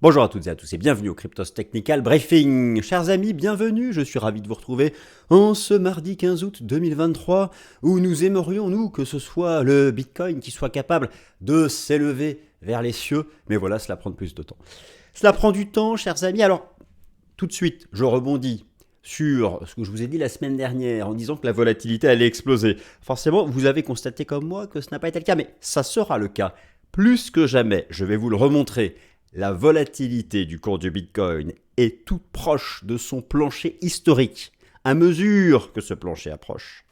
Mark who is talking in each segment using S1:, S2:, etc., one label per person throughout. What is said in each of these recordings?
S1: Bonjour à toutes et à tous et bienvenue au Cryptos Technical Briefing. Chers amis, bienvenue, je suis ravi de vous retrouver en ce mardi 15 août 2023 où nous aimerions, nous, que ce soit le Bitcoin qui soit capable de s'élever vers les cieux, mais voilà, cela prend plus de temps. Cela prend du temps, chers amis, alors tout de suite, je rebondis sur ce que je vous ai dit la semaine dernière en disant que la volatilité allait exploser. Forcément, vous avez constaté comme moi que ce n'a pas été le cas, mais ça sera le cas. Plus que jamais, je vais vous le remontrer. La volatilité du cours du Bitcoin est toute proche de son plancher historique. À mesure que ce plancher approche,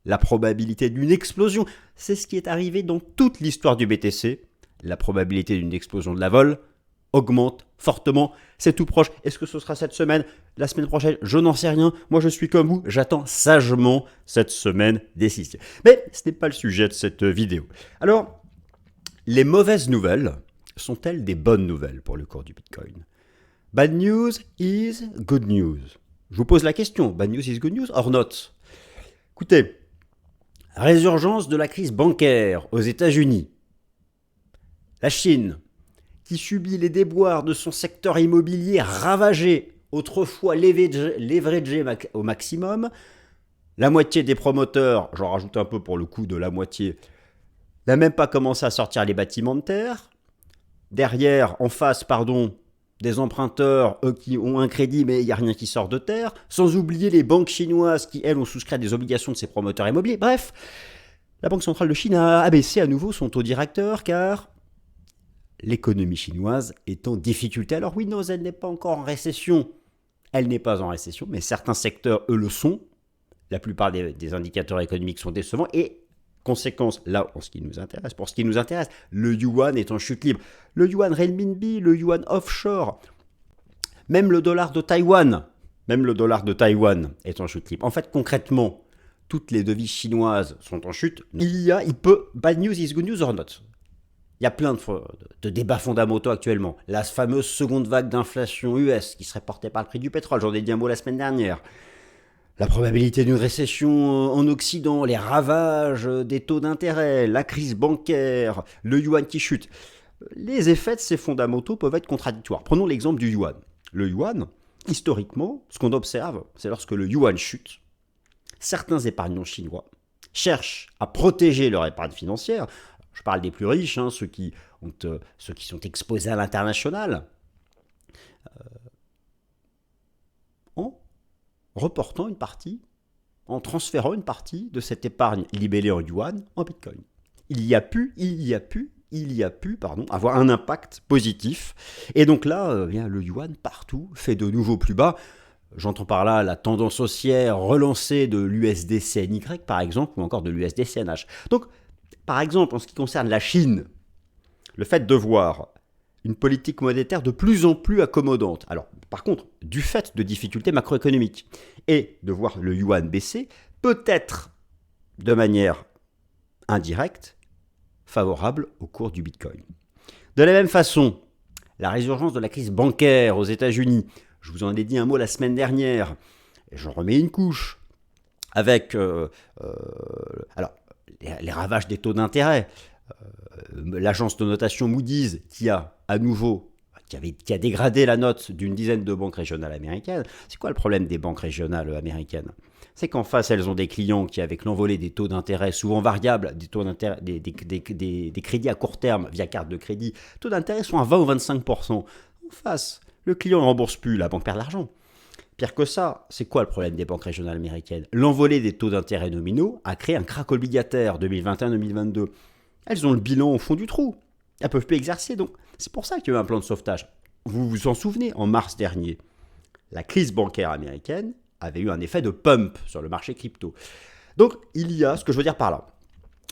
S1: la probabilité d'une explosion, c'est ce qui est arrivé dans toute l'histoire du BTC, la probabilité d'une explosion de la vol augmente fortement, c'est tout proche. Est-ce que ce sera cette semaine, la semaine prochaine? Je n'en sais rien. Moi, je suis comme vous, j'attends sagement cette semaine décisive. Mais ce n'est pas le sujet de cette vidéo. Alors, les mauvaises nouvelles sont-elles des bonnes nouvelles pour le cours du Bitcoin? Bad news is good news. Je vous pose la question, bad news is good news or not? Écoutez, résurgence de la crise bancaire aux États-Unis. La Chine, qui subit les déboires de son secteur immobilier ravagé, autrefois leveragé au maximum. La moitié des promoteurs, j'en rajoute un peu pour le coup de la moitié, n'a même pas commencé à sortir les bâtiments de terre. Derrière, en face, des emprunteurs, eux qui ont un crédit, mais il n'y a rien qui sort de terre. Sans oublier les banques chinoises qui, elles, ont souscrit à des obligations de ces promoteurs immobiliers. Bref, la Banque centrale de Chine a abaissé à nouveau son taux directeur car l'économie chinoise est en difficulté. Alors oui, non, elle n'est pas encore en récession. Elle n'est pas en récession, mais certains secteurs, eux, le sont. La plupart des indicateurs économiques sont décevants et conséquence, là, pour ce qui nous intéresse, le yuan est en chute libre. Le yuan renminbi, le yuan offshore, même le dollar de Taïwan est en chute libre. En fait, concrètement, toutes les devises chinoises sont en chute. Bad news is good news or not. Il y a plein de débats fondamentaux actuellement. La fameuse seconde vague d'inflation US qui serait portée par le prix du pétrole, j'en ai dit un mot la semaine dernière. La probabilité d'une récession en Occident, les ravages des taux d'intérêt, la crise bancaire, le yuan qui chute. Les effets de ces fondamentaux peuvent être contradictoires. Prenons l'exemple du yuan. Le yuan, historiquement, ce qu'on observe, c'est lorsque le yuan chute, certains épargnants chinois cherchent à protéger leur épargne financière. Je parle des plus riches, ceux qui sont exposés à l'international, en transférant une partie de cette épargne libellée en yuan en bitcoin. Il y a pu avoir un impact positif. Et donc là, le yuan partout fait de nouveaux plus bas. J'entends par là la tendance haussière relancée de l'USD-CNY par exemple, ou encore de l'USD-CNH. Donc, par exemple, en ce qui concerne la Chine, le fait de voir une politique monétaire de plus en plus accommodante. Alors, par contre, du fait de difficultés macroéconomiques, et de voir le yuan baisser, peut-être de manière indirecte, favorable au cours du Bitcoin. De la même façon, la résurgence de la crise bancaire aux États-Unis, je vous en ai dit un mot la semaine dernière, et j'en remets une couche, avec les ravages des taux d'intérêt, l'agence de notation Moody's qui a dégradé la note d'une dizaine de banques régionales américaines. C'est quoi le problème des banques régionales américaines? C'est qu'en face, elles ont des clients qui, avec l'envolée des taux d'intérêt souvent variables, des crédits à court terme via carte de crédit, taux d'intérêt sont à 20 ou 25%. En face, le client ne rembourse plus, la banque perd de l'argent. Pire que ça, c'est quoi le problème des banques régionales américaines? L'envolée des taux d'intérêt nominaux a créé un krach obligataire 2021-2022. Elles ont le bilan au fond du trou. Elles ne peuvent plus exercer, donc c'est pour ça qu'il y a eu un plan de sauvetage. Vous vous en souvenez, en mars dernier, la crise bancaire américaine avait eu un effet de pump sur le marché crypto. Donc, il y a ce que je veux dire par là.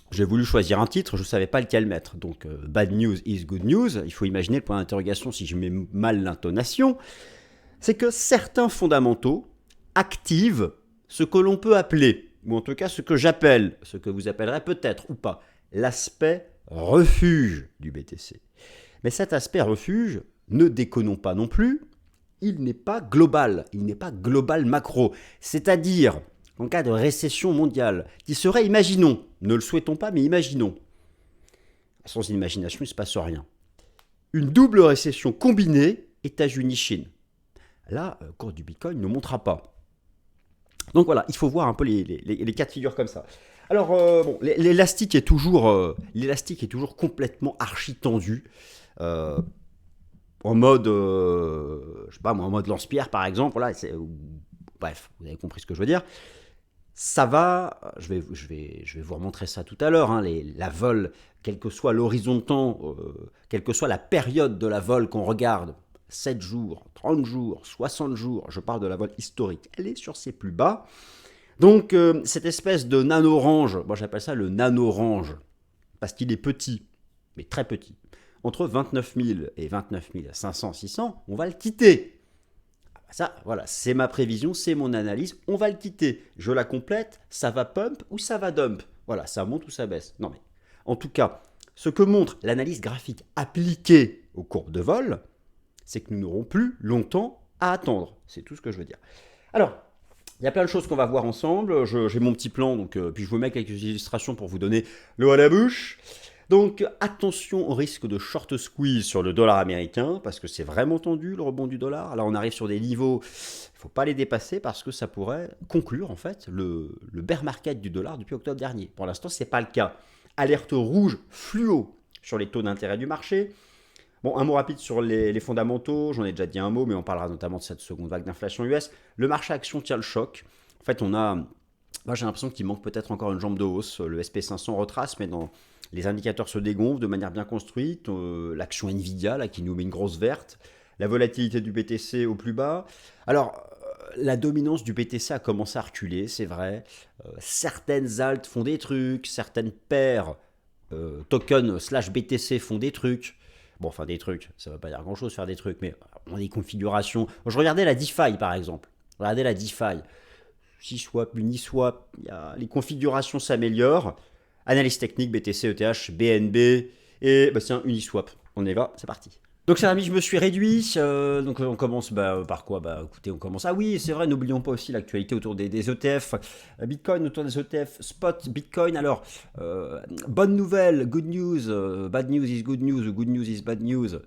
S1: J'ai voulu choisir un titre, je ne savais pas lequel mettre. Donc, bad news is good news. Il faut imaginer le point d'interrogation si je mets mal l'intonation. C'est que certains fondamentaux activent ce que l'on peut appeler, ou en tout cas ce que j'appelle, ce que vous appellerez peut-être ou pas, l'aspect refuge du BTC. Mais cet aspect refuge, ne déconnons pas non plus, il n'est pas global macro. C'est-à-dire, en cas de récession mondiale, qui serait, imaginons, ne le souhaitons pas, mais imaginons. Sans imagination, il ne se passe rien. une double récession combinée États-Unis-Chine. Là, le cours du Bitcoin ne montera pas. Donc voilà, il faut voir un peu les cas de figure comme ça. Alors, bon, l'élastique est toujours complètement archi tendu. Euh, En mode, je sais pas moi, en mode lance-pierre par exemple, là, bref, vous avez compris ce que je veux dire. Ça va, je vais vous remontrer ça tout à l'heure, hein, la vol, quel que soit l'horizon de temps, quelle que soit la période de la vol qu'on regarde, 7 jours, 30 jours, 60 jours, je parle de la vol historique, elle est sur ses plus bas. Donc cette espèce de nano-range, moi j'appelle ça le nano-range, parce qu'il est petit, mais très petit. Entre 29 000 et 29 500, 600, on va le quitter. Ça, voilà, c'est ma prévision, c'est mon analyse, on va le quitter. Je la complète, ça va pump ou ça va dump. Voilà, ça monte ou ça baisse. Non mais, en tout cas, ce que montre l'analyse graphique appliquée aux courbes de vol, c'est que nous n'aurons plus longtemps à attendre. C'est tout ce que je veux dire. Alors, il y a plein de choses qu'on va voir ensemble. J'ai mon petit plan, donc, puis je vous mets quelques illustrations pour vous donner l'eau à la bouche. Donc attention au risque de short squeeze sur le dollar américain, parce que c'est vraiment tendu le rebond du dollar. Là on arrive sur des niveaux, il ne faut pas les dépasser parce que ça pourrait conclure en fait le bear market du dollar depuis octobre dernier. Pour l'instant ce n'est pas le cas. Alerte rouge fluo sur les taux d'intérêt du marché. Bon, un mot rapide sur les fondamentaux, j'en ai déjà dit un mot, mais on parlera notamment de cette seconde vague d'inflation US. Le marché action tient le choc. En fait, moi j'ai l'impression qu'il manque peut-être encore une jambe de hausse. Le SP500 retrace, mais les indicateurs se dégonflent de manière bien construite. L'action Nvidia, là, qui nous met une grosse verte. La volatilité du BTC au plus bas. Alors, la dominance du BTC a commencé à reculer, c'est vrai. Certaines alts font des trucs, certaines paires tokens / BTC font des trucs. Bon, enfin des trucs, ça ne veut pas dire grand-chose faire des trucs, mais on a des configurations. Je regardais la DeFi par exemple. Regardez la DeFi. SushiSwap, Uniswap, les configurations s'améliorent. Analyse technique, BTC, ETH, BNB, et tiens, Uniswap. On y va, c'est parti. Donc, chers amis, je me suis réduit. Donc, on commence par quoi? Écoutez, on commence. Ah oui, c'est vrai, n'oublions pas aussi l'actualité autour des ETF. Bitcoin, autour des ETF, spot, Bitcoin. Alors, bonne nouvelle, good news, bad news is good news, ou good news is bad news.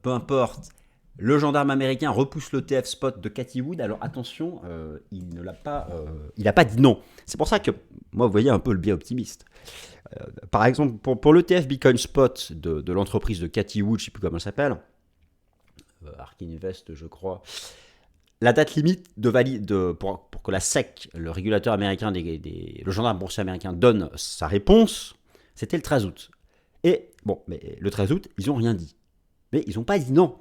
S1: Peu importe. Le gendarme américain repousse l'ETF spot de Cathie Wood. Alors attention, il n'a pas dit non. C'est pour ça que, moi, vous voyez un peu le biais optimiste. Par exemple, pour l'ETF Bitcoin Spot de l'entreprise de Cathie Wood, je ne sais plus comment elle s'appelle, Ark Invest, je crois, la date limite pour que la SEC, le régulateur américain, le gendarme boursier américain, donne sa réponse, c'était le 13 août. Et bon, mais le 13 août, ils n'ont rien dit. Mais ils n'ont pas dit non.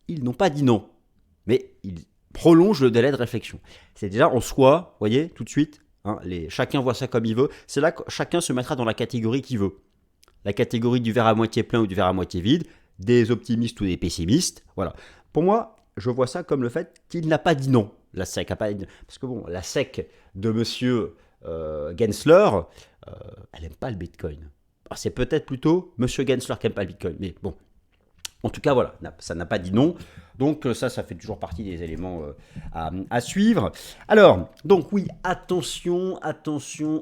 S1: Ils n'ont pas dit non, mais ils prolongent le délai de réflexion. C'est déjà en soi, vous voyez, tout de suite, hein, chacun voit ça comme il veut. C'est là que chacun se mettra dans la catégorie qu'il veut. La catégorie du verre à moitié plein ou du verre à moitié vide, des optimistes ou des pessimistes. Voilà. Pour moi, je vois ça comme le fait qu'il n'a pas dit non. La SEC a pas dit non. Parce que bon, la SEC de monsieur Gensler, elle n'aime pas le Bitcoin. Alors, c'est peut-être plutôt monsieur Gensler qui n'aime pas le Bitcoin, mais bon. En tout cas, voilà, ça n'a pas dit non. Donc ça fait toujours partie des éléments à suivre. Alors, donc oui, attention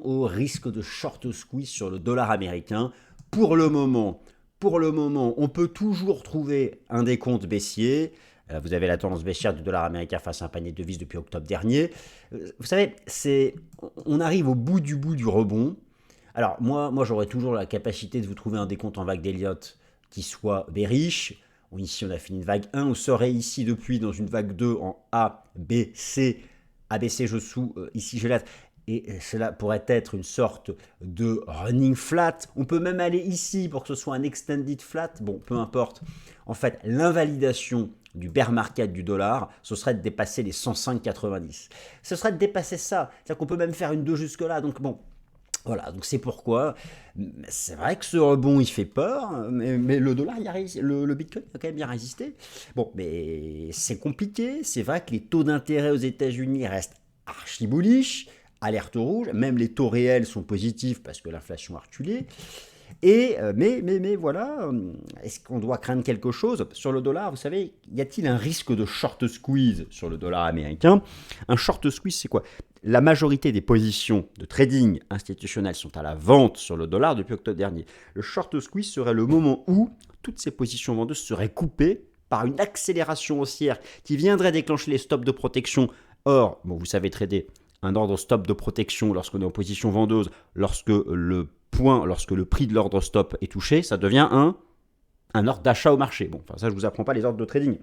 S1: au risque de short squeeze sur le dollar américain. Pour le moment, on peut toujours trouver un décompte baissier. Vous avez la tendance baissière du dollar américain face à un panier de devises depuis octobre dernier. Vous savez, on arrive au bout du rebond. Alors, moi j'aurais toujours la capacité de vous trouver un décompte en vague d'Elliott qui soit bearish. Ici, on a fini une vague 1. On serait ici depuis dans une vague 2 en A, B, C. ABC, je sous, ici, je lève. Et cela pourrait être une sorte de running flat. On peut même aller ici pour que ce soit un extended flat. Bon, peu importe. En fait, l'invalidation du bear market du dollar, ce serait de dépasser les 105,90. Ce serait de dépasser ça. C'est-à-dire qu'on peut même faire une 2 jusque-là. Donc bon, voilà, donc c'est pourquoi, c'est vrai que ce rebond il fait peur, mais le dollar, le Bitcoin a quand même bien résisté. Bon, mais c'est compliqué, c'est vrai que les taux d'intérêt aux États-Unis restent archi bullish, alerte rouge, même les taux réels sont positifs parce que l'inflation a reculé. Mais voilà, est-ce qu'on doit craindre quelque chose sur le dollar? Vous savez, y a-t-il un risque de short squeeze sur le dollar américain? Un short squeeze, c'est quoi? La majorité des positions de trading institutionnelles sont à la vente sur le dollar depuis octobre dernier. Le short squeeze serait le moment où toutes ces positions vendeuses seraient coupées par une accélération haussière qui viendrait déclencher les stops de protection. Or, bon, vous savez trader un ordre stop de protection lorsqu'on est en position vendeuse, lorsque le prix de l'ordre stop est touché, ça devient un ordre d'achat au marché. Bon, enfin ça, je ne vous apprends pas les ordres de trading.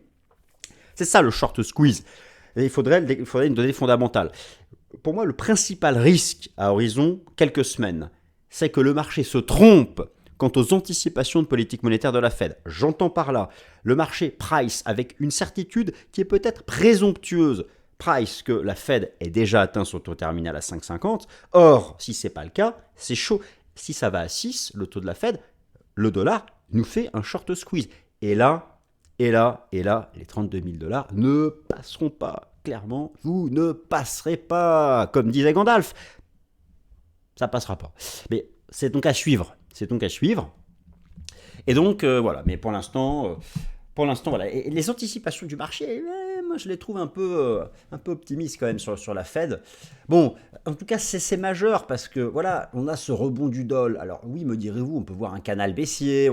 S1: C'est ça le short squeeze. Et il faudrait une donnée fondamentale. Pour moi, le principal risque à horizon quelques semaines, c'est que le marché se trompe quant aux anticipations de politique monétaire de la Fed. J'entends par là le marché price avec une certitude qui est peut-être présomptueuse. Price que la Fed ait déjà atteint son taux terminal à 5,50. Or, si ce n'est pas le cas, c'est chaud. Si ça va à 6, le taux de la Fed, le dollar nous fait un short squeeze. Et là, les 32 000 $ ne passeront pas. Clairement, vous ne passerez pas. Comme disait Gandalf, ça passera pas. Mais c'est donc à suivre. Et donc, voilà. Mais pour l'instant, voilà. Et les anticipations du marché, moi, je les trouve un peu optimistes quand même sur la Fed. Bon, en tout cas, c'est majeur parce que, voilà, on a ce rebond du doll. Alors, oui, me direz-vous, on peut voir un canal baissier.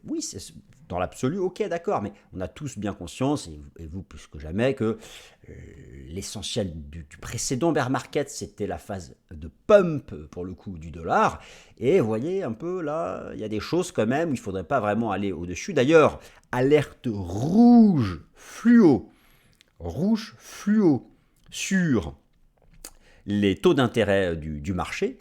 S1: Oui, c'est dans l'absolu, ok, d'accord, mais on a tous bien conscience, et vous plus que jamais, que l'essentiel du précédent bear market, c'était la phase de pump, pour le coup, du dollar. Et vous voyez, un peu là, il y a des choses quand même où il ne faudrait pas vraiment aller au-dessus. D'ailleurs, alerte rouge fluo sur les taux d'intérêt du marché,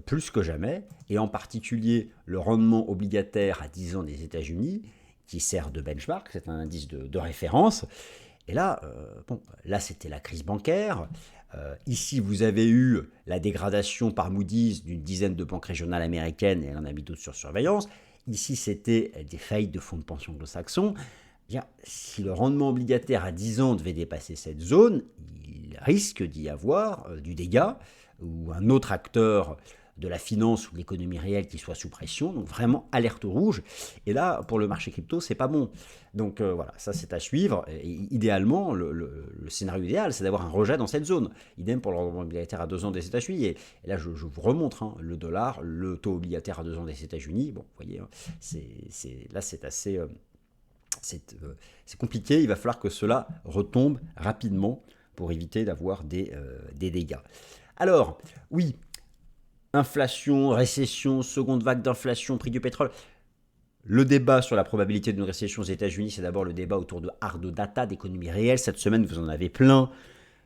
S1: plus que jamais, et en particulier le rendement obligataire à 10 ans des États-Unis, qui sert de benchmark, c'est un indice de référence. Et là, là c'était la crise bancaire. Ici, vous avez eu la dégradation par Moody's d'une dizaine de banques régionales américaines, et elle en a mis d'autres sur surveillance. Ici, c'était des faillites de fonds de pension anglo-saxons. Si le rendement obligataire à 10 ans devait dépasser cette zone, il risque d'y avoir du dégât, ou un autre acteur de la finance ou de l'économie réelle qui soit sous pression, donc vraiment alerte rouge. Et là, pour le marché crypto, c'est pas bon. Donc voilà, ça c'est à suivre. Et idéalement, le scénario idéal, c'est d'avoir un rejet dans cette zone. Idem pour le rendement obligataire à 2 ans des États-Unis. Et là, je vous remontre le dollar, le taux obligataire à 2 ans des États-Unis. Bon, vous voyez, là c'est assez... c'est compliqué, il va falloir que cela retombe rapidement pour éviter d'avoir des dégâts. Alors, oui, inflation, récession, seconde vague d'inflation, prix du pétrole. Le débat sur la probabilité d'une récession aux États-Unis, c'est d'abord le débat autour de hard data, d'économie réelle. Cette semaine, vous en avez plein.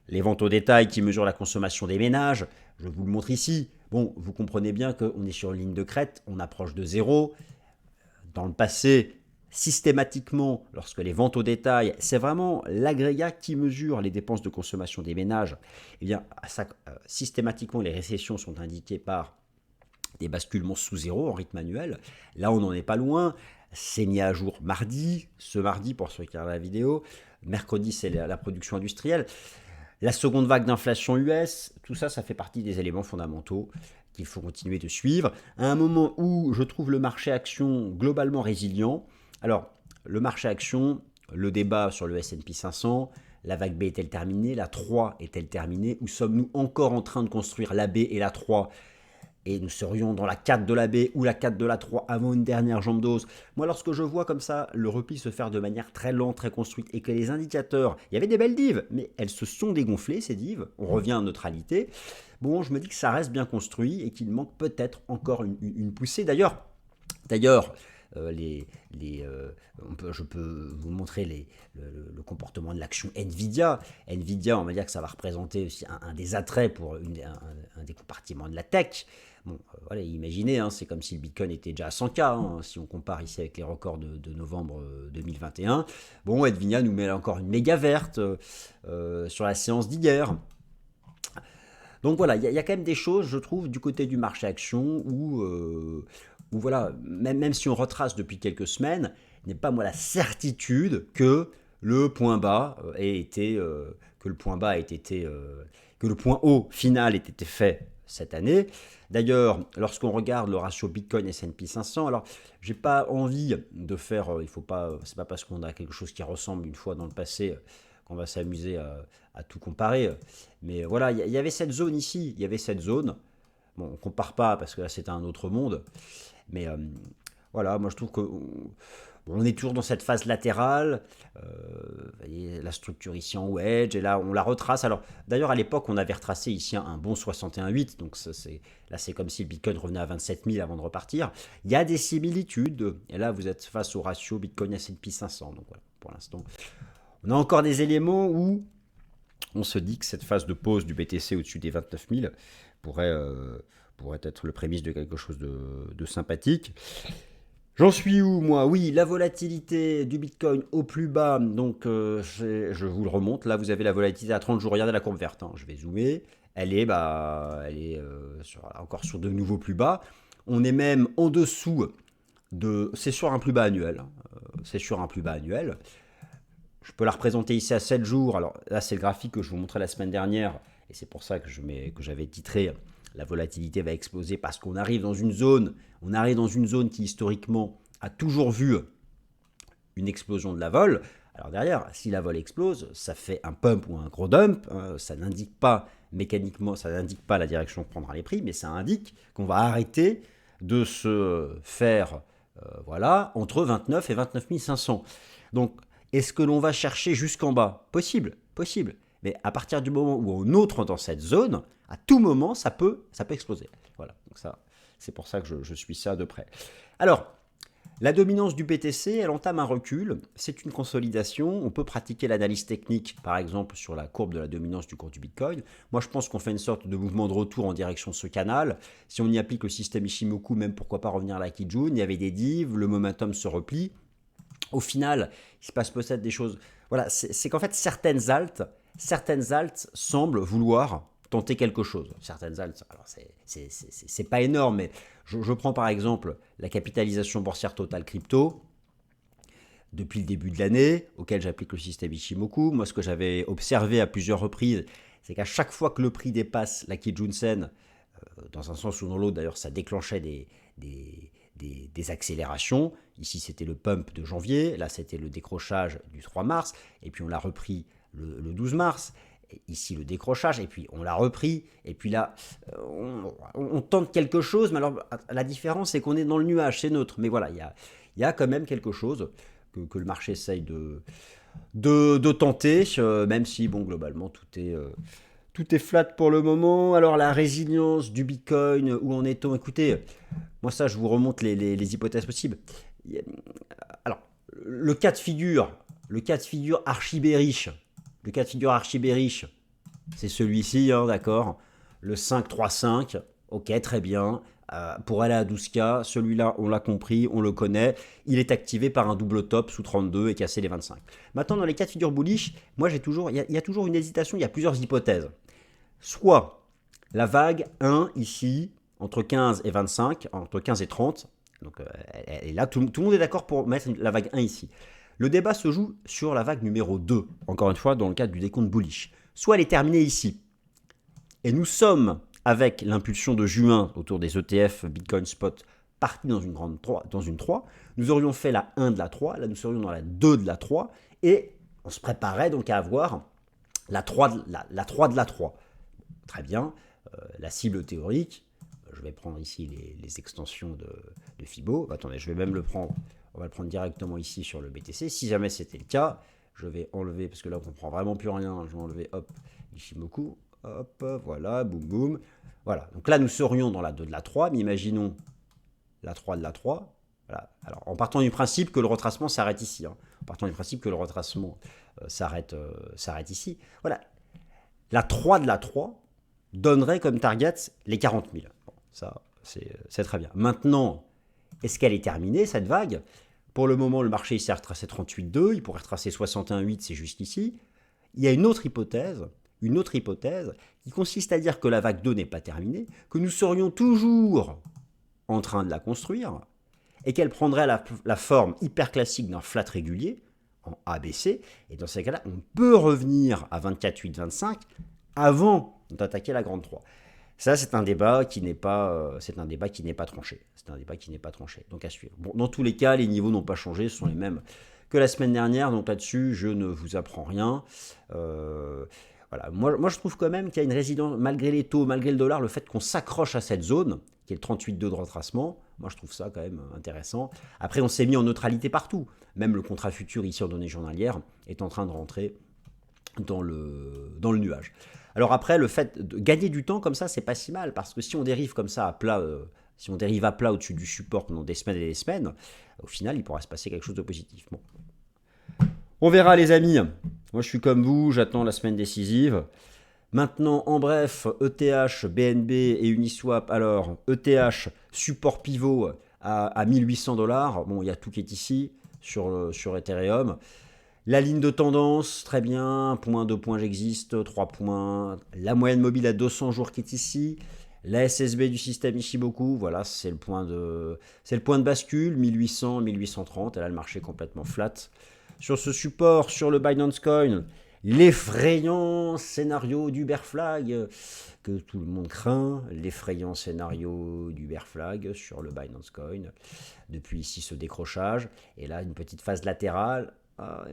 S1: Les ventes au détail qui mesurent la consommation des ménages. Je vous le montre ici. Bon, vous comprenez bien qu'on est sur une ligne de crête, on approche de zéro. Dans le passé, systématiquement, lorsque les ventes au détail, c'est vraiment l'agrégat qui mesure les dépenses de consommation des ménages, eh bien, systématiquement, les récessions sont indiquées par des basculements sous zéro en rythme annuel. Là, on n'en est pas loin. C'est mis à jour mardi, ce mardi pour ceux qui regardent la vidéo. Mercredi, c'est la production industrielle. La seconde vague d'inflation US, tout ça, ça fait partie des éléments fondamentaux qu'il faut continuer de suivre. À un moment où je trouve le marché action globalement résilient. Alors, le marché action, le débat sur le S&P 500, la vague B est-elle terminée? La 3 est-elle terminée? Ou sommes-nous encore en train de construire la B et la 3? Et nous serions dans la 4 de la B ou la 4 de la 3 avant une dernière jambe d'os. Moi, lorsque je vois comme ça le repli se faire de manière très lente, très construite, et que les indicateurs, il y avait des belles divs, mais elles se sont dégonflées, ces divs, on revient à neutralité, bon, je me dis que ça reste bien construit et qu'il manque peut-être encore une poussée. D'ailleurs, je peux vous montrer le comportement de l'action Nvidia. Nvidia, on va dire que ça va représenter aussi un des attraits pour un des compartiments de la tech. Bon, voilà, imaginez, c'est comme si le Bitcoin était déjà à 100K, si on compare ici avec les records de novembre 2021. Bon, Nvidia nous met encore une méga verte sur la séance d'hier. Donc voilà, il y a quand même des choses, je trouve, du côté du marché action où voilà, même si on retrace depuis quelques semaines, il n'est pas moi la certitude que le point bas que le point haut final ait été fait cette année. D'ailleurs, lorsqu'on regarde le ratio Bitcoin S&P 500, alors j'ai pas envie de faire, il faut pas, c'est pas parce qu'on a quelque chose qui ressemble une fois dans le passé qu'on va s'amuser à tout comparer. Mais voilà, il y avait cette zone ici, il y avait cette zone. Bon, on compare pas parce que là c'était un autre monde, mais voilà, moi je trouve que on est toujours dans cette phase latérale. Vous voyez, la structure ici en wedge, et là on la retrace. Alors d'ailleurs à l'époque on avait retracé ici un bon 61,8, donc là c'est comme si le Bitcoin revenait à 27 000 avant de repartir. Il y a des similitudes, et là vous êtes face au ratio Bitcoin S&P 500. Donc voilà, pour l'instant on a encore des éléments où on se dit que cette phase de pause du BTC au-dessus des 29 000 pourrait être le prémisse de quelque chose de sympathique. J'en suis où, moi? Oui, la volatilité du Bitcoin au plus bas, donc je vous le remonte. Là, vous avez la volatilité à 30 jours. Regardez la courbe verte, hein. Je vais zoomer. Elle est encore sur de nouveaux plus bas. On est même en dessous de... C'est sur un plus bas annuel, hein. C'est sur un plus bas annuel. Je peux la représenter ici à 7 jours. Alors là, c'est le graphique que je vous montrais la semaine dernière. Et c'est pour ça que j'avais titré la volatilité va exploser parce qu'on arrive dans une zone, qui historiquement a toujours vu une explosion de la vol. Alors derrière, si la vol explose, ça fait un pump ou un gros dump. Ça n'indique pas mécaniquement, ça n'indique pas la direction que prendra les prix, mais ça indique qu'on va arrêter de se faire voilà, entre 29 et 29 500. Donc, est-ce que l'on va chercher jusqu'en bas? Possible, possible. Mais à partir du moment où on entre dans cette zone, à tout moment, ça peut exploser. Voilà, donc ça, c'est pour ça que je suis ça de près. Alors, la dominance du BTC, elle entame un recul. C'est une consolidation. On peut pratiquer l'analyse technique, par exemple, sur la courbe de la dominance du cours du Bitcoin. Moi, je pense qu'on fait une sorte de mouvement de retour en direction de ce canal. Si on y applique le système Ishimoku, même pourquoi pas revenir à la Kijun, il y avait des divs, le momentum se replie. Au final, il se passe peut-être des choses. Voilà, c'est qu'en fait, certaines altes semblent vouloir tenter quelque chose. Certaines altes, alors c'est pas énorme, mais je prends par exemple la capitalisation boursière totale crypto depuis le début de l'année, auquel j'applique le système Ishimoku. Moi, ce que j'avais observé à plusieurs reprises, c'est qu'à chaque fois que le prix dépasse la Kijun-sen, dans un sens ou dans l'autre, d'ailleurs, ça déclenchait des accélérations. Ici, c'était le pump de janvier. Là, c'était le décrochage du 3 mars. Et puis, on l'a repris le 12 mars. Et ici, le décrochage. Et puis, on l'a repris. Et puis là, on tente quelque chose. Mais alors, la différence, c'est qu'on est dans le nuage. C'est neutre. Mais voilà, il y a quand même quelque chose que le marché essaye de tenter. Même si, bon, globalement, tout est flat pour le moment. Alors, la résilience du Bitcoin, où en est-on? Écoutez, moi, ça, je vous remonte les hypothèses possibles. Alors, le cas de figure archi-bearish, c'est celui-ci, hein, d'accord? Le 5-3-5, ok, très bien. Pour aller à 12K, celui-là, on l'a compris, on le connaît. Il est activé par un double top sous 32 et casser les 25. Maintenant, dans les cas de figure bullish, moi, il y a toujours une hésitation, il y a plusieurs hypothèses. Soit la vague 1 ici, entre 15 et 25, entre 15 et 30, donc et là tout le monde est d'accord pour mettre la vague 1 ici. Le débat se joue sur la vague numéro 2, encore une fois dans le cadre du décompte bullish. Soit elle est terminée ici, et nous sommes avec l'impulsion de juin autour des ETF Bitcoin Spot partis dans une 3, nous aurions fait la 1 de la 3, là nous serions dans la 2 de la 3, et on se préparait donc à avoir la 3 de la 3. Très bien, la cible théorique, je vais prendre ici les extensions de Fibo. Attendez, je vais même le prendre, on va le prendre directement ici sur le BTC. Si jamais c'était le cas, je vais enlever, parce que là on ne comprend vraiment plus rien, je vais enlever, hop, Ishimoku, hop, voilà, boum boum. Voilà, donc là nous serions dans la 2 de la 3, mais imaginons la 3 de la 3. Voilà. Alors, en partant du principe que le retracement s'arrête ici, hein. En partant du principe que le retracement s'arrête ici. Voilà, la 3 de la 3 donnerait comme target les 40 000. Bon, ça, c'est très bien. Maintenant, est-ce qu'elle est terminée, cette vague? Pour le moment, le marché s'est retracé 38,2, il pourrait retracer 61,8, c'est juste ici. Il y a une autre hypothèse qui consiste à dire que la vague 2 n'est pas terminée, que nous serions toujours en train de la construire, et qu'elle prendrait la forme hyper classique d'un flat régulier, en ABC, et dans ces cas-là, on peut revenir à 24,8, 25 avant d'attaquer la grande 3. Ça, c'est un débat qui n'est pas, c'est un débat qui n'est pas tranché. C'est un débat qui n'est pas tranché. Donc à suivre. Bon, dans tous les cas, les niveaux n'ont pas changé, ce sont les mêmes que la semaine dernière. Donc là-dessus, je ne vous apprends rien. Euh, voilà. Moi, je trouve quand même qu'il y a une résilience, malgré les taux, malgré le dollar, le fait qu'on s'accroche à cette zone, qui est le 38,2 de retracement. Moi, je trouve ça quand même intéressant. Après, on s'est mis en neutralité partout. Même le contrat futur ici en données journalières est en train de rentrer dans le nuage. Alors après, le fait de gagner du temps comme ça, c'est pas si mal, parce que si on dérive comme ça à plat, si on dérive à plat au-dessus du support pendant des semaines et des semaines, au final, il pourra se passer quelque chose de positif. Bon. On verra les amis. Moi, je suis comme vous, j'attends la semaine décisive. Maintenant, en bref, ETH, BNB et Uniswap. Alors, ETH, support pivot à 1800 $. Bon, il y a tout qui est ici sur Ethereum. La ligne de tendance, très bien, 1 2 points, j'existe, 3 points. La moyenne mobile à 200 jours qui est ici. La SSB du système Ishimoku, voilà, c'est le point de bascule, 1800, 1830. Et là, le marché est complètement flat. Sur ce support, sur le Binance Coin, l'effrayant scénario du bear flag que tout le monde craint, l'effrayant scénario du bear flag sur le Binance Coin. Depuis ici, ce décrochage. Et là, une petite phase latérale.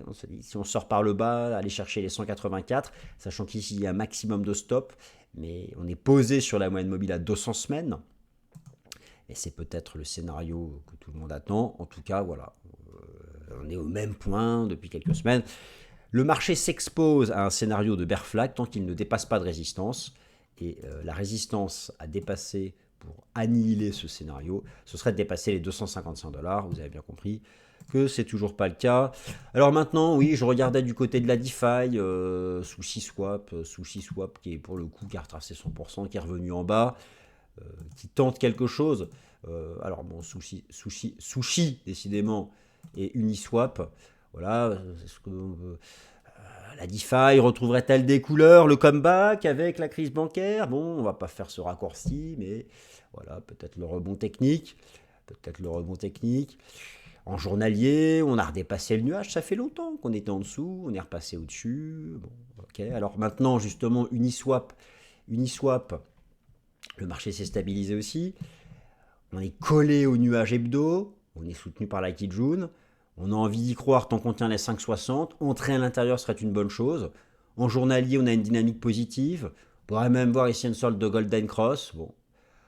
S1: On se dit, si on sort par le bas, aller chercher les 184, sachant qu'ici il y a un maximum de stop, mais on est posé sur la moyenne mobile à 200 semaines, et c'est peut-être le scénario que tout le monde attend. En tout cas, voilà, on est au même point depuis quelques semaines. Le marché s'expose à un scénario de bear flag tant qu'il ne dépasse pas de résistance, et la résistance à dépasser pour annihiler ce scénario, ce serait de dépasser les 255 $, vous avez bien compris que c'est toujours pas le cas. Alors maintenant, oui, je regardais du côté de la DeFi, SushiSwap, qui est pour le coup qui a retracé 100%, qui est revenu en bas, qui tente quelque chose. Alors bon, Sushi, décidément, et Uniswap, voilà, est-ce que la DeFi retrouverait-elle des couleurs, le comeback avec la crise bancaire? Bon, on va pas faire ce raccourci, mais voilà, peut-être le rebond technique. En journalier, on a redépassé le nuage, ça fait longtemps qu'on était en dessous, on est repassé au-dessus. Bon, ok. Alors maintenant, justement, Uniswap, le marché s'est stabilisé aussi. On est collé au nuage hebdo, on est soutenu par la Kijun. On a envie d'y croire tant qu'on tient les 5,60. Entrer à l'intérieur serait une bonne chose. En journalier, on a une dynamique positive. On pourrait même voir ici une sorte de Golden Cross. Bon,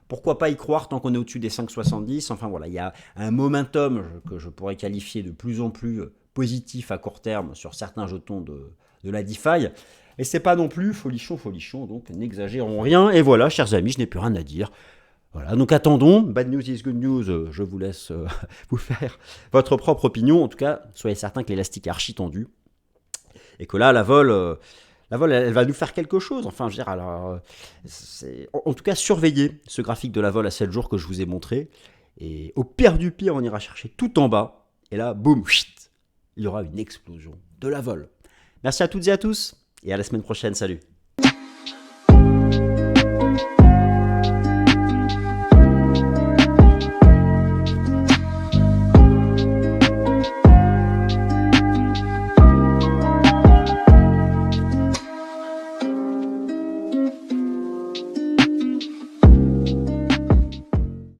S1: pourquoi pas y croire tant qu'on est au-dessus des 5,70. Enfin voilà, il y a un momentum que je pourrais qualifier de plus en plus positif à court terme sur certains jetons de la DeFi. Et c'est pas non plus folichon, donc n'exagérons rien. Et voilà, chers amis, je n'ai plus rien à dire. Voilà, donc attendons, bad news is good news, je vous laisse vous faire votre propre opinion. En tout cas, soyez certains que l'élastique est archi tendu et que là, la vol, elle va nous faire quelque chose. Enfin, je veux dire, alors, en tout cas, surveillez ce graphique de la vol à 7 jours que je vous ai montré. Et au pire du pire, on ira chercher tout en bas. Et là, boum, il y aura une explosion de la vol. Merci à toutes et à tous, et à la semaine prochaine. Salut.